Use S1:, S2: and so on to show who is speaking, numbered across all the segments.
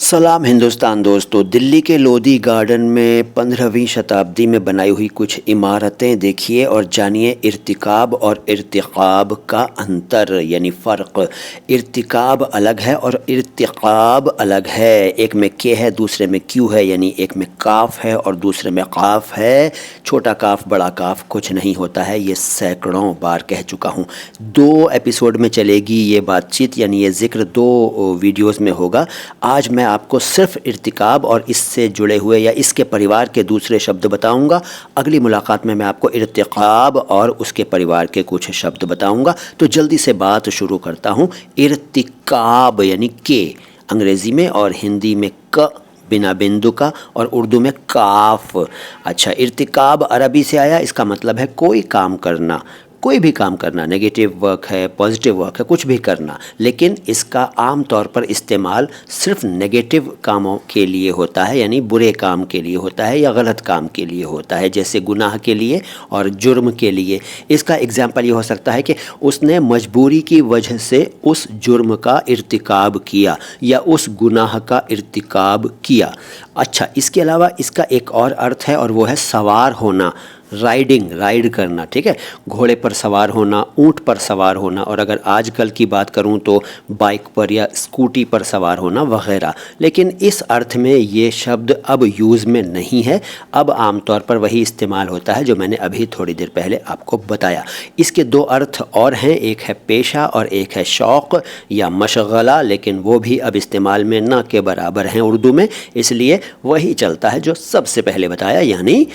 S1: सलाम हिंदुस्तान दोस्तों। दिल्ली के लोधी गार्डन में 15वीं शताब्दी में बनाई हुई कुछ इमारतें देखिए और जानिए इर्तिकाब और इर्तिकाब का अंतर यानी फ़र्क। इर्तिकाब अलग है और इर्तिकाब अलग है। एक में के है, दूसरे में क्यू है, यानी एक में काफ है और दूसरे में काफ है। छोटा काफ बड़ा काफ कुछ नहीं होता है, ये सैकड़ों बार कह चुका हूँ। 2 एपिसोड में चलेगी ये बातचीत, यानी ये ज़िक्र 2 वीडियोज़ में होगा। आज मैं आपको सिर्फ इर्तिकाब और इससे जुड़े हुए या इसके परिवार के दूसरे शब्द बताऊंगा। अगली मुलाकात में मैं आपको इर्तिकाब और उसके परिवार के कुछ शब्द बताऊंगा। तो जल्दी से बात शुरू करता हूं। इर्तिकाब यानी के अंग्रेज़ी में और हिंदी में क बिना बिंदु का और उर्दू में काफ। अच्छा, इर्तिकाब अरबी से आया, इसका मतलब है कोई काम करना, कोई भी काम करना। नेगेटिव वर्क है, पॉजिटिव वर्क है, कुछ भी करना। लेकिन इसका आम तौर पर इस्तेमाल सिर्फ नेगेटिव कामों के लिए होता है, यानी बुरे काम के लिए होता है या गलत काम के लिए होता है, जैसे गुनाह के लिए और जुर्म के लिए। इसका एग्जाम्पल ये हो सकता है कि उसने मजबूरी की वजह से उस जुर्म का इर्तिकाब किया या उस गुनाह का इर्तिकाब किया। अच्छा, इसके अलावा इसका एक और अर्थ है और वो है सवार होना, राइड करना। ठीक है, घोड़े पर सवार होना, ऊंट पर सवार होना, और अगर आजकल की बात करूं तो बाइक पर या स्कूटी पर सवार होना वगैरह। लेकिन इस अर्थ में ये शब्द अब यूज़ में नहीं है। अब आमतौर पर वही इस्तेमाल होता है जो मैंने अभी थोड़ी देर पहले आपको बताया। इसके 2 अर्थ और हैं, एक है पेशा और एक है शौक़ या मशगला, लेकिन वो भी अब इस्तेमाल में ना के बराबर हैं उर्दू में, इसलिए वही चलता है जो सबसे पहले बताया, यानी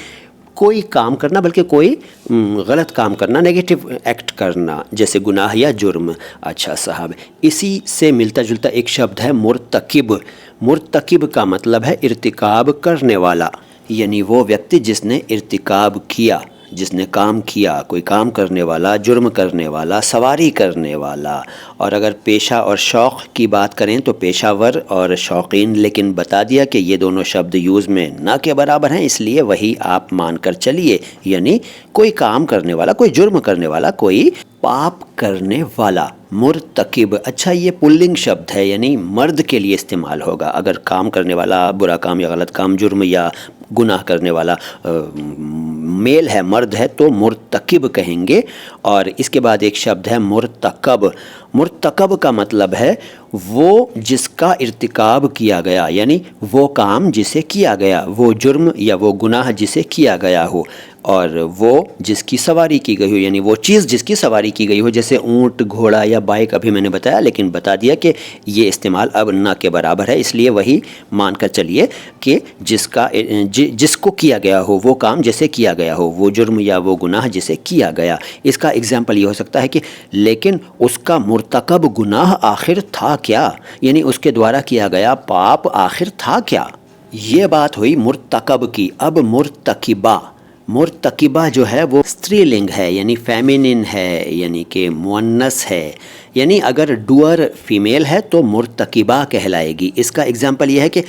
S1: कोई काम करना, बल्कि कोई गलत काम करना, नेगेटिव एक्ट करना, जैसे गुनाह या जुर्म। अच्छा साहब, इसी से मिलता जुलता एक शब्द है मुर्तकिब। मुर्तकिब का मतलब है इर्तिकाब करने वाला, यानी वो व्यक्ति जिसने इर्तिकाब किया, जिसने काम किया, कोई काम करने वाला, जुर्म करने वाला, सवारी करने वाला। और अगर पेशा और शौक़ की बात करें तो पेशावर और शौकीन, लेकिन बता दिया कि ये दोनों शब्द यूज़ में ना के बराबर हैं, इसलिए वही आप मानकर चलिए, यानी कोई काम करने वाला, कोई जुर्म करने वाला, कोई पाप करने वाला। मुर्तकिब, अच्छा ये पुल्लिंग शब्द है, यानी मर्द के लिए इस्तेमाल होगा। अगर काम करने वाला बुरा काम या गलत काम, जुर्म या गुनाह करने वाला मेल है, मर्द है, तो मुर्तकिब कहेंगे। और इसके बाद एक शब्द है मुर्तकब। मुर्तकब का मतलब है वो जिसका इर्तिकाब किया गया, यानी वो काम जिसे किया गया, वो जुर्म या वो गुनाह जिसे किया गया हो, और वो जिसकी सवारी की गई हो, यानी वो चीज़ जिसकी सवारी की गई हो, जैसे ऊंट, घोड़ा या बाइक अभी मैंने बताया, लेकिन बता दिया कि ये इस्तेमाल अब ना के बराबर है, इसलिए वही मानकर चलिए कि जिसको किया गया हो, वो काम जिसे किया गया हो, वो जुर्म या वो गुनाह जिसे किया गया। इसका एग्जाम्पल ये हो सकता है कि लेकिन उसका मुर्तकब गुनाह आखिर था क्या, यानी उसके द्वारा किया गया पाप आखिर था क्या। ये बात हुई मुर्तकब की। अब मुर्तकिबा, मुर्तकिबा जो है वो स्त्रीलिंग है, यानी फेमिनिन है, यानी कि मुअन्नस है, यानी अगर डूअर फीमेल है तो मुर्तकिबा कहलाएगी। इसका एग्जाम्पल यह है कि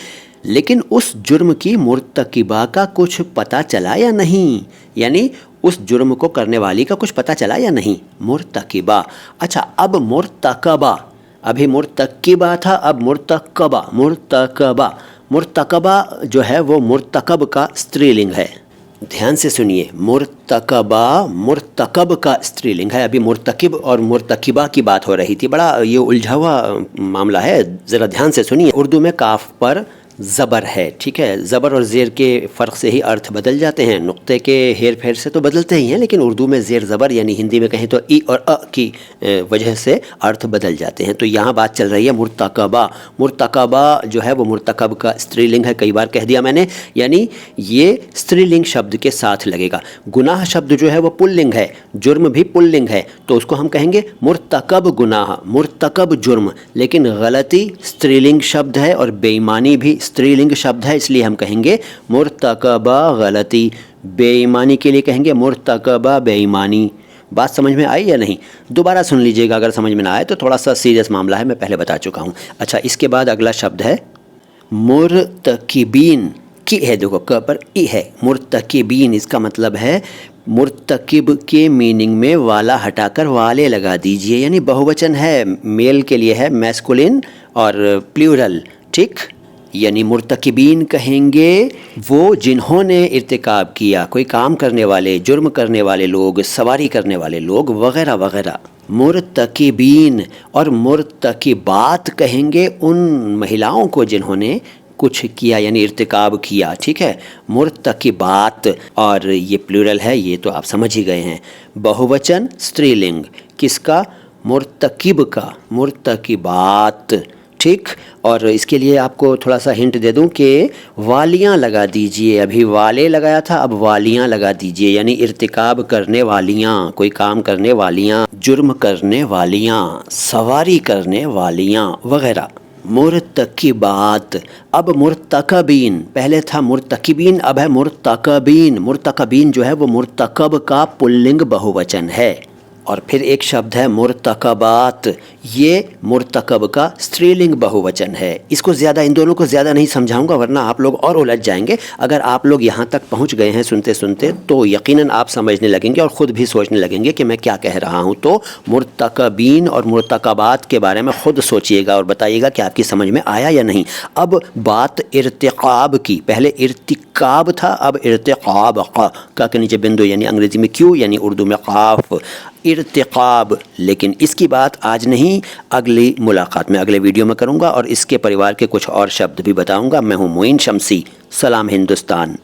S1: लेकिन उस जुर्म की मुर्तकिबा का कुछ पता चला या नहीं, यानी उस जुर्म को करने वाली का कुछ पता चला या नहीं, मुर्तकिबा। अच्छा, अब मुर्तकबा, अभी मुर्तकिबा था, अब मुर्तकबा। मुर्तकबा, मुर्तकबा जो है वो मुर्तकब का स्त्रीलिंग है। ध्यान से सुनिए, मुर्तकबा मुर्तकब का स्त्रीलिंग है। अभी मुर्तकिब और मुर्तकिबा की बात हो रही थी, बड़ा ये उलझा हुआ मामला है, ज़रा ध्यान से सुनिए। उर्दू में काफ पर ज़बर है, ठीक है, ज़बर और ज़ेर के फ़र्क से ही अर्थ बदल जाते हैं, नुक्ते के हेर फेर से तो बदलते ही हैं, लेकिन उर्दू में ज़ेर ज़बर, यानी हिंदी में कहें तो ई और अ की वजह से अर्थ बदल जाते हैं। तो यहाँ बात चल रही है मुर्तकबा। मुर्तकबा जो है वो मुर्तकब का स्त्रीलिंग है, कई बार कह दिया मैंने, यानी ये स्त्रीलिंग शब्द के साथ लगेगा। गुनाह शब्द जो है वो पुल्लिंग है, जुर्म भी पुल्लिंग है, तो उसको हम कहेंगे मुर्तकब गुनाह, मुर्तकब जुर्म। लेकिन गलती स्त्रीलिंग शब्द है और बेईमानी भी स्त्रीलिंग शब्द है, इसलिए हम कहेंगे मुर्तकबा गलती। बेईमानी के लिए कहेंगे मुर्तकबा बेईमानी। बात समझ में आई या नहीं? दोबारा सुन लीजिएगा अगर समझ में ना आए तो, थोड़ा सा सीरियस मामला है, मैं पहले बता चुका हूँ। अच्छा, इसके बाद अगला शब्द है मुर्तकिबीन। की है, देखो क पर ई है, मुर्तकिबीन, इसका मतलब है मुर्तकिब के मीनिंग में वाला हटाकर वाले लगा दीजिए, यानी बहुवचन है, मेल के लिए है मैस्कुलिन और प्लूरल, ठीक। یعنی مرتکبین کہیں گے وہ جنہوں نے ارتکاب کیا، کوئی کام کرنے والے، جرم کرنے والے لوگ، سواری کرنے والے لوگ وغیرہ وغیرہ۔ مرتکبین اور مرتکبات کہیں گے ان مہیلاؤں کو جنہوں نے کچھ کیا یعنی ارتکاب کیا، ٹھیک ہے۔ مرتکبات، اور یہ پلورل ہے، یہ تو آپ سمجھ ہی گئے ہیں۔ بہووچن استری لنگ کس کا؟ مرتکب کا، مرتکبات، ٹھیک۔ اور اس کے لیے آپ کو تھوڑا سا ہنٹ دے دوں کہ والیاں لگا دیجئے، ابھی والے لگایا تھا، اب والیاں لگا دیجئے، یعنی ارتکاب کرنے والیاں، کوئی کام کرنے والیاں، جرم کرنے والیاں، سواری کرنے والیاں وغیرہ۔ مرتکبات، اب مرتکبین، پہلے تھا مرتکبین، اب ہے مرتکبین۔ مرتکبین جو ہے وہ مرتکب کا پلنگ بہووچن ہے۔ اور پھر ایک شبد ہے مرتکبات، یہ مرتکب کا استری لنگ بہووچن ہے۔ اس کو زیادہ، ان دونوں کو زیادہ نہیں سمجھاؤں گا ورنہ آپ لوگ اور الجھ جائیں گے۔ اگر آپ لوگ یہاں تک پہنچ گئے ہیں سنتے سنتے تو یقیناً آپ سمجھنے لگیں گے اور خود بھی سوچنے لگیں گے کہ میں کیا کہہ رہا ہوں۔ تو مرتکبین اور مرتکبات کے بارے میں خود سوچئے گا اور بتائیے گا کہ آپ کی سمجھ میں آیا یا نہیں۔ اب بات ارتقاب کی، پہلے ارتکاب تھا، اب ارتقاب، کا کے نیچے بندو یعنی انگریزی میں کیو یعنی اردو میں قاف، ارتقاب۔ لیکن اس کی بات آج نہیں، اگلی ملاقات میں، اگلے ویڈیو میں کروں گا اور اس کے پریوار کے کچھ اور شبد بھی بتاؤں گا۔ میں ہوں معین شمسی، سلام ہندوستان۔